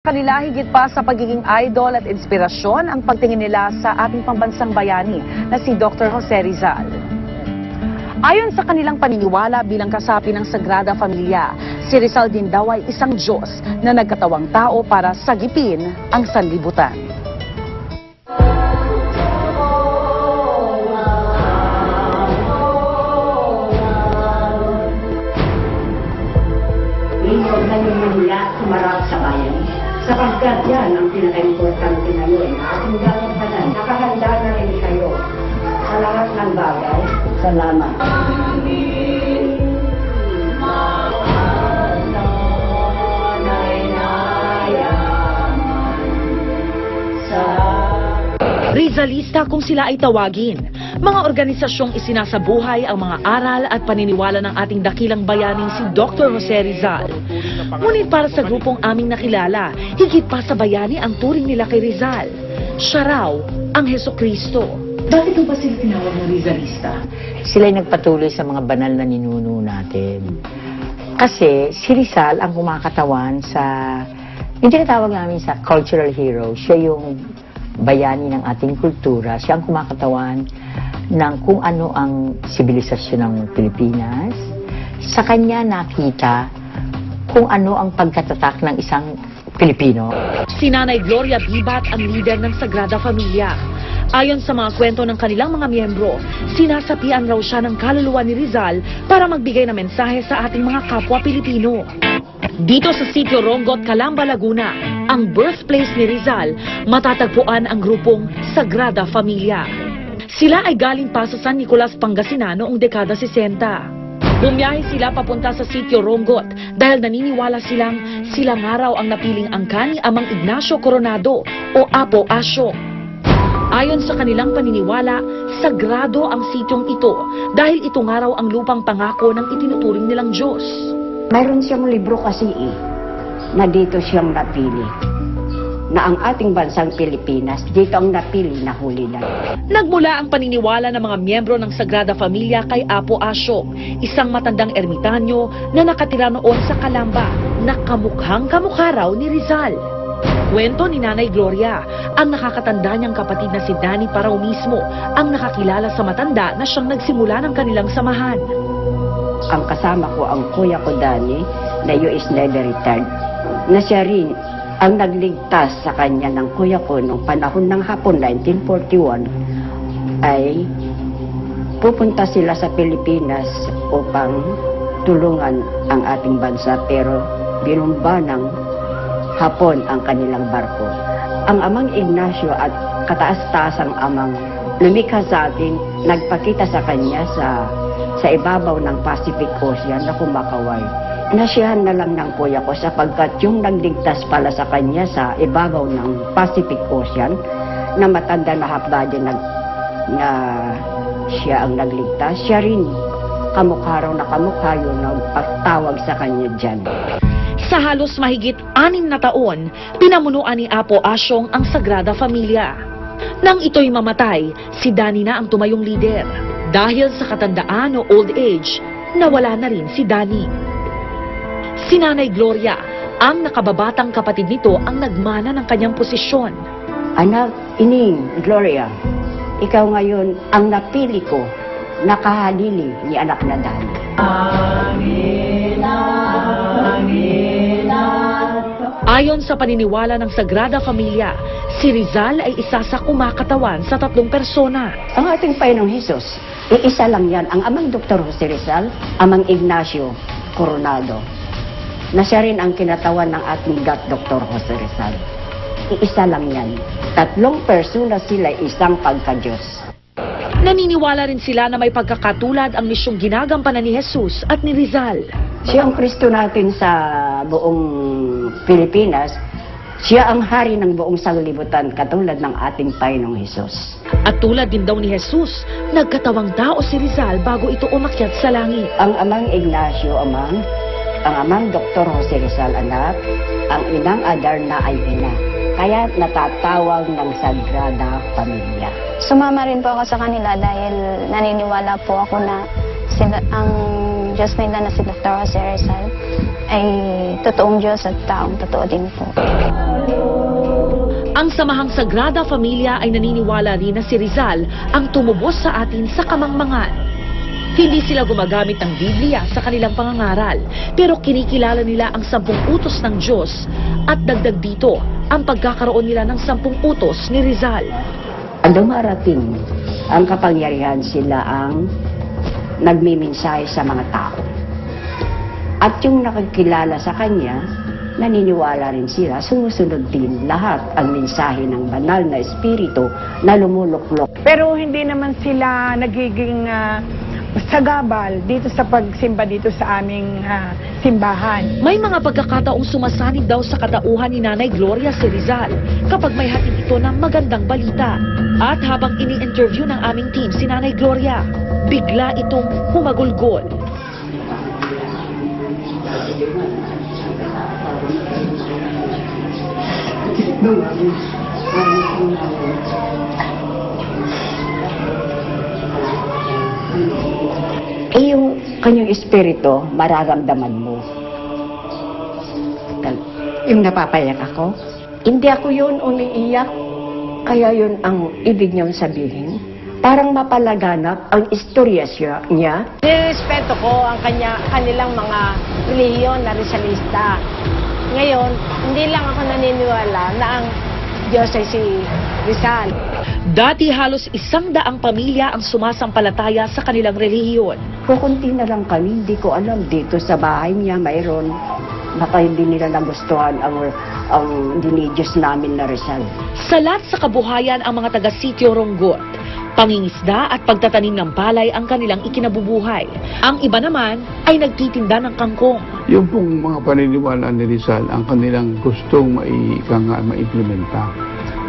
Kanila higit pa sa pagiging idol at inspirasyon ang pagtingin nila sa ating pambansang bayani na si Dr. Jose Rizal. Ayon sa kanilang paniniwala bilang kasapi ng Sagrada Familia, si Rizal din daw ay isang Diyos na nagkatawang tao para sagipin ang sanlibutan. Huwag na yung Manila sumarap sa bayan. Sapagkat yan ang pinaka-importante ngayon. Ating gagampanan, nakahanda na rin kayo sa lahat ng bagay. Salamat. Rizalista kung sila ay tawagin. Mga organisasyong isinasabuhay ang mga aral at paniniwala ng ating dakilang bayaning si Dr. Jose Rizal. Ngunit para sa grupong aming nakilala, higit pa sa bayani ang turing nila kay Rizal. Siya raw ang Hesukristo. Bakit ba sila tinawag ng Rizalista? Sila'y nagpatuloy sa mga banal na ninuno natin. Kasi si Rizal ang kumakatawan sa, yung tinatawag namin sa cultural hero, siya yung bayani ng ating kultura, siya ang kumakatawan ng kung ano ang sibilisasyon ng Pilipinas. Sa kanya nakita kung ano ang pagkatatak ng isang Pilipino. Si Nanay Gloria Bibat ang leader ng Sagrada Familia. Ayon sa mga kwento ng kanilang mga miyembro, sinasapian raw siya ng kaluluwa ni Rizal para magbigay ng mensahe sa ating mga kapwa Pilipino. Dito sa Sitio Rongot, Calamba, Laguna, ang birthplace ni Rizal, matatagpuan ang grupong Sagrada Familia. Sila ay galing pa sa San Nicolas, Pangasinan noong dekada 60. Bumiyahe sila papunta sa Sitio Rongot dahil naniniwala silang araw ang napiling angkan ni Amang Ignacio Coronado o Apo Asyo. Ayon sa kanilang paniniwala, sagrado ang sityong ito dahil ito nga raw ang lupang pangako ng itinuturing nilang Diyos. Mayroon siyang libro kasi na dito siyang napili. Na ang ating bansang Pilipinas, dito ang napili na huli na. Nagmula ang paniniwala ng mga miyembro ng Sagrada Familia kay Apo Asyo, isang matandang ermitanyo na nakatira noon sa Calamba, na kamukhang-kamukha raw ni Rizal. Kwento ni Nanay Gloria, ang nakakatanda niyang kapatid na si Danny Parao mismo ang nakakilala sa matanda na siyang nagsimula ng kanilang samahan. Ang kasama ko, ang kuya ko Danny, na US Navy retired, na siya rin ang nagligtas sa kanya ng kuya ko noong panahon ng hapon, 1941, ay pupunta sila sa Pilipinas upang tulungan ang ating bansa, pero binumba ng Hapon ang kanilang barko. Ang Amang Ignacio at kataas-taasang amang lumikha sa atin, nagpakita sa kanya sa ibabaw ng Pacific Ocean na kumakaway. Nasiyahan na lang ng kuya ko sapagkat yung nagligtas pala sa kanya sa ibabaw ng Pacific Ocean na matanda na hapdadyan na siya ang nagligtas, siya rin kamukha raw na kamukha yun na pagtawag sa kanya dyan. Sa halos mahigit 6 na taon, pinamunuan ni Apo Asyong ang Sagrada Familia. Nang ito'y mamatay, si Danny na ang tumayong lider. Dahil sa katandaan o old age, nawala na rin si Danny. Si Nanay Gloria, ang nakababatang kapatid nito, ang nagmana ng kanyang posisyon. Anak, Ining, Gloria, ikaw ngayon ang napili ko, nakahalili ni anak na Danny. Ayon sa paniniwala ng Sagrada Familia, si Rizal ay isa sa kumakatawan sa 3 persona. Ang ating Panginoong Hesus, iisa lang yan, ang Amang Dr. Jose Rizal, Amang Ignacio Coronado, na siya rin ang kinatawan ng ating God Dr. Jose Rizal. Iisa lang yan. 3 persona sila, isang pagka-Diyos. Naniniwala rin sila na may pagkakatulad ang misyong ginagampanan ni Jesus at ni Rizal. Siya ang Kristo natin sa buong Pilipinas. Siya ang hari ng buong sanglibutan katulad ng ating Panginoong Hesus. At tulad din daw ni Jesus, nagkatawang tao si Rizal bago ito umakyat sa langit. Ang Amang Ignacio, ang Amang Dr. Jose Rizal, anak, ang inang Adarna ay ina. Kaya natatawag ng Sagrada Familia. Sumama rin po ako sa kanila dahil naniniwala po ako na ang Diyos nila na si Dr. Jose Rizal ay totoong Diyos at taong totoo din po. Ang samahang Sagrada Familia ay naniniwala rin na si Rizal ang tumubos sa atin sa kamangmangan. Hindi sila gumagamit ng Biblia sa kanilang pangangaral, pero kinikilala nila ang 10 utos ng Diyos at dagdag dito ang pagkakaroon nila ng 10 utos ni Rizal. Dumarating ang kapangyarihan, sila ang nagmimensahe sa mga tao. At yung nakakilala sa kanya, naniniwala rin sila, sumusunod din lahat ang mensahe ng banal na espiritu na lumuluklok. Pero hindi naman sila nagiging sagabal dito sa pagsimba dito sa aming simbahan. May mga pagkakataong sumasanib daw sa katauhan ni Nanay Gloria si Rizal kapag may hatid ito ng magandang balita. At habang ini-interview ng aming team si Nanay Gloria, bigla itong humagulgol. Yung kanyang espiritu, mararamdaman mo. Yung napapayak ako, hindi ako yun umiiyak. Kaya yun ang ibig niyang sabihin. Parang mapalaganap ang istorya niya. Nirespeto ko ang kanilang mga relihiyon na Rizalista. Ngayon, hindi lang ako naniniwala na ang Diyos ay si Rizal. Dati halos 100 pamilya ang sumasampalataya sa kanilang relihiyon. Kukunti na lang kami, hindi ko alam. Dito sa bahay niya, mayroon. Baka hindi nila nagustuhan ang religious namin na Rizal. Salat sa kabuhayan ang mga taga-sitio Ronggot. Pangingisda at pagtatanim ng palay ang kanilang ikinabubuhay. Ang iba naman ay nagtitinda ng kangkong. Yung pong mga paniniwala ni Rizal, ang kanilang gustong maimplementa.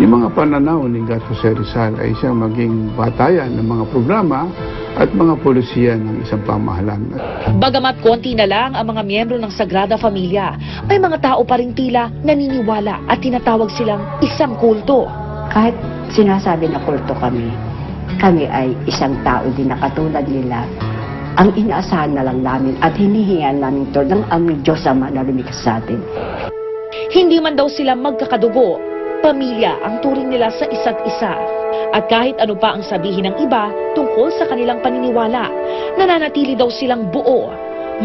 Yung mga pananaw ni Gato Jose Rizal ay siyang maging batayan ng mga programa at mga polisiya ng isang pamahalaan. Bagamat konti na lang ang mga miyembro ng Sagrada Familia, may mga tao pa rin tila naniniwala at tinatawag silang isang kulto. Kahit sinasabi na kulto kami ay isang tao din na katulad nila. Ang inaasahan na lang namin at hinihingan namin ito ng aming Diyos Ama na lumikas sa atin. Hindi man daw sila magkakadugo, pamilya ang turing nila sa isa't isa. At kahit ano pa ang sabihin ng iba tungkol sa kanilang paniniwala, nananatili daw silang buo,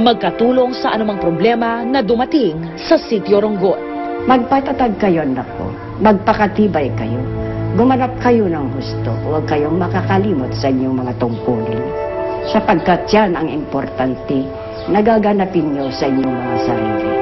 magkatulong sa anumang problema na dumating sa Sitio Ronggot. Magpatatag kayo, nako. Magpakatibay kayo. Gumanap kayo ng gusto. Huwag kayong makakalimot sa inyong mga tungkulin. Sapagkat yan ang importante na gaganapin nyo sa inyong mga sarili.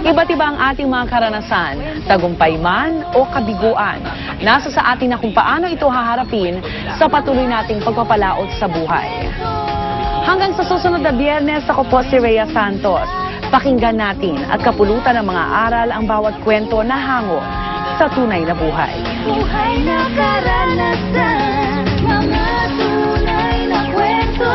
Iba't iba ang ating mga karanasan, tagumpay man o kabiguan. Nasa sa atin na kung paano ito haharapin sa patuloy nating pagpapalaot sa buhay. Hanggang sa susunod na Biyernes, ako po si Rhea Santos. Pakinggan natin at kapulutan ng mga aral ang bawat kwento na hango sa tunay na buhay. Buhay na karanasan, mga tunay na kwento.